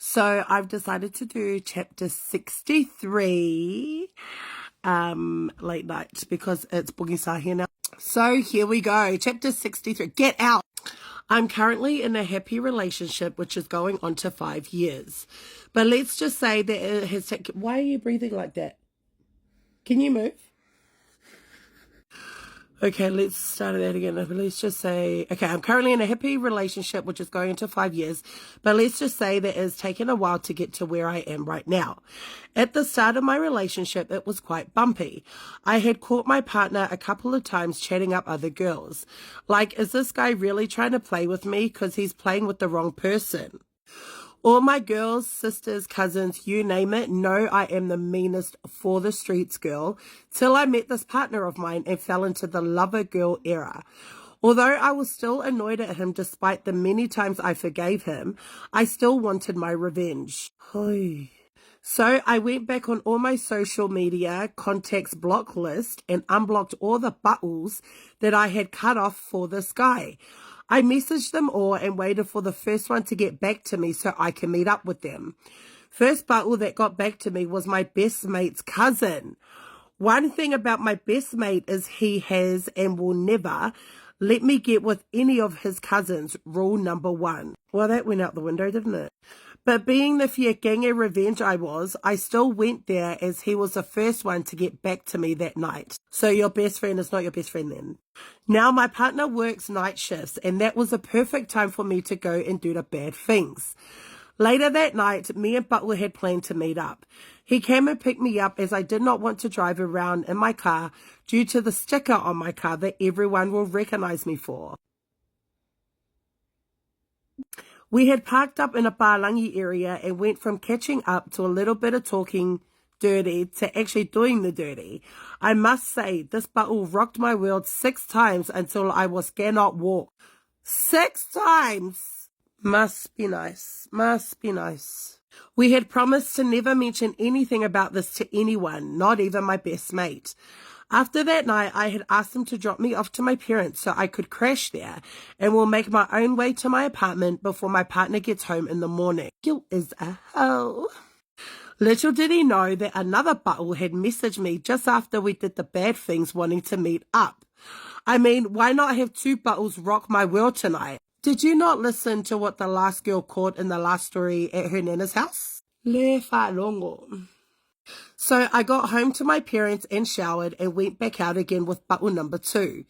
So I've decided to do chapter 63 late night because it's Boogie here now. So here we go. Chapter 63. Get out. I'm currently in a happy relationship which is going on to 5 years. But let's just say that it has taken... Why are you breathing like that? Can you move? Okay, let's start that again. Let's just say, okay, I'm currently in a happy relationship, which is going into 5 years, but let's just say that it's taken a while to get to where I am right now. At the start of my relationship, it was quite bumpy. I had caught my partner a couple of times chatting up other girls. Like, is this guy really trying to play with me because he's playing with the wrong person? All my girls, sisters, cousins, you name it, know I am the meanest for the streets girl till I met this partner of mine and fell into the lover girl era. Although I was still annoyed at him despite the many times I forgave him, I still wanted my revenge. So I went back on all my social media contacts block list and unblocked all the buttons that I had cut off for this guy. I messaged them all and waited for the first one to get back to me so I can meet up with them. First buttle that got back to me was my best mate's cousin. One thing about my best mate is he has and will never let me get with any of his cousins. Rule number 1. Well, that went out the window, didn't it? But being the Fiakange revenge I still went there as he was the first one to get back to me that night. So your best friend is not your best friend then. Now my partner works night shifts and that was a perfect time for me to go and do the bad things. Later that night, me and Butler had planned to meet up. He came and picked me up as I did not want to drive around in my car due to the sticker on my car that everyone will recognize me for. We had parked up in a Palangi area and went from catching up to a little bit of talking dirty to actually doing the dirty. I must say, this bottle rocked my world 6 times until I was cannot walk. 6 times! Must be nice. Must be nice. We had promised to never mention anything about this to anyone, not even my best mate. After that night, I had asked him to drop me off to my parents so I could crash there and will make my own way to my apartment before my partner gets home in the morning. Guilt is a hell. Little did he know that another buttle had messaged me just after we did the bad things wanting to meet up. I mean, why not have 2 buttles rock my world tonight? Did you not listen to what the last girl caught in the last story at her nana's house? Le fa longo. So I got home to my parents and showered and went back out again with buttle number 2.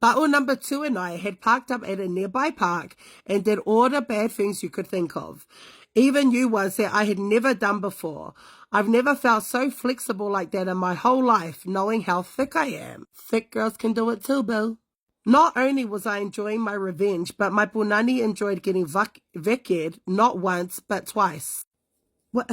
Buttle number 2 and I had parked up at a nearby park and did all the bad things you could think of. Even new ones that I had never done before. I've never felt so flexible like that in my whole life, knowing how thick I am. Thick girls can do it too, Bill. Not only was I enjoying my revenge, but my punani enjoyed getting veked not once, but twice. What?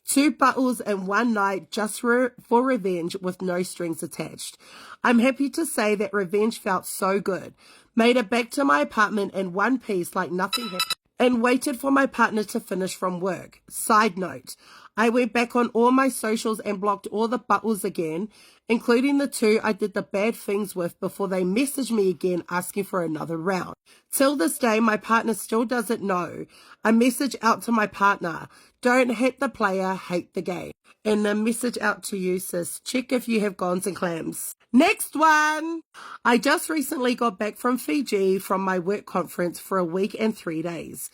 2 bottles in one night just for revenge with no strings attached. I'm happy to say that revenge felt so good. Made it back to my apartment in one piece like nothing happened and waited for my partner to finish from work. Side note, I went back on all my socials and blocked all the bottles again, including the 2 I did the bad things with before they messaged me again asking for another round. Till this day, my partner still doesn't know. A message out to my partner. Don't hate the player, hate the game. And a message out to you, sis. Check if you have gons and clams. Next one! I just recently got back from Fiji from my work conference for a week and 3 days.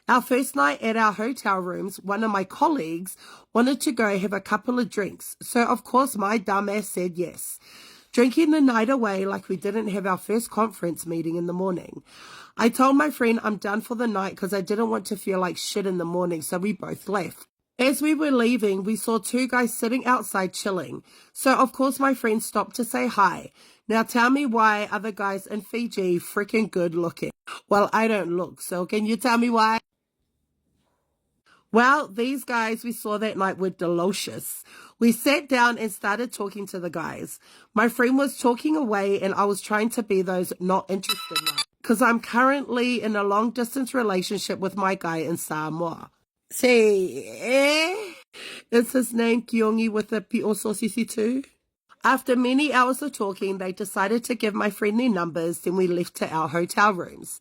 Our first night at our hotel rooms, one of my colleagues wanted to go have a couple of drinks. So, of course, my dumbass said yes. Drinking the night away like we didn't have our first conference meeting in the morning. I told my friend I'm done for the night because I didn't want to feel like shit in the morning, so we both left. As we were leaving, we saw 2 guys sitting outside chilling. So, of course, my friend stopped to say hi. Now, tell me why other guys in Fiji freaking good looking. Well, I don't look, so can you tell me why? Well, these guys we saw that night were delicious. We sat down and started talking to the guys. My friend was talking away and I was trying to be those not interested ones. Because I'm currently in a long-distance relationship with my guy in Samoa. Say, is his name Kiongi with a PT.63? After many hours of talking, they decided to give my friend their numbers, then we left to our hotel rooms.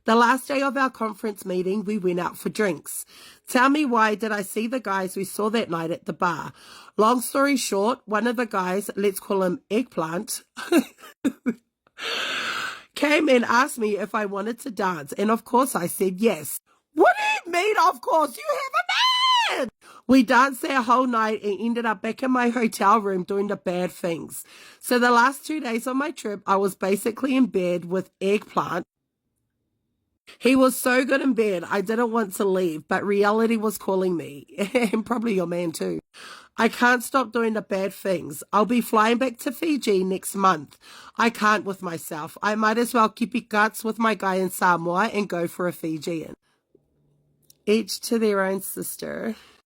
The last day of our conference meeting, we went out for drinks. Tell me why did I see the guys we saw that night at the bar? Long story short, one of the guys, let's call him Eggplant, came and asked me if I wanted to dance. And of course I said yes. What do you mean, of course? You have a man! We danced that whole night and ended up back in my hotel room doing the bad things. So the last 2 days of my trip, I was basically in bed with Eggplant. He was so good in bed, I didn't want to leave, but reality was calling me, and probably your man too. I can't stop doing the bad things. I'll be flying back to Fiji next month. I can't with myself. I might as well keep it guts with my guy in Samoa and go for a Fijian. Each to their own, sister.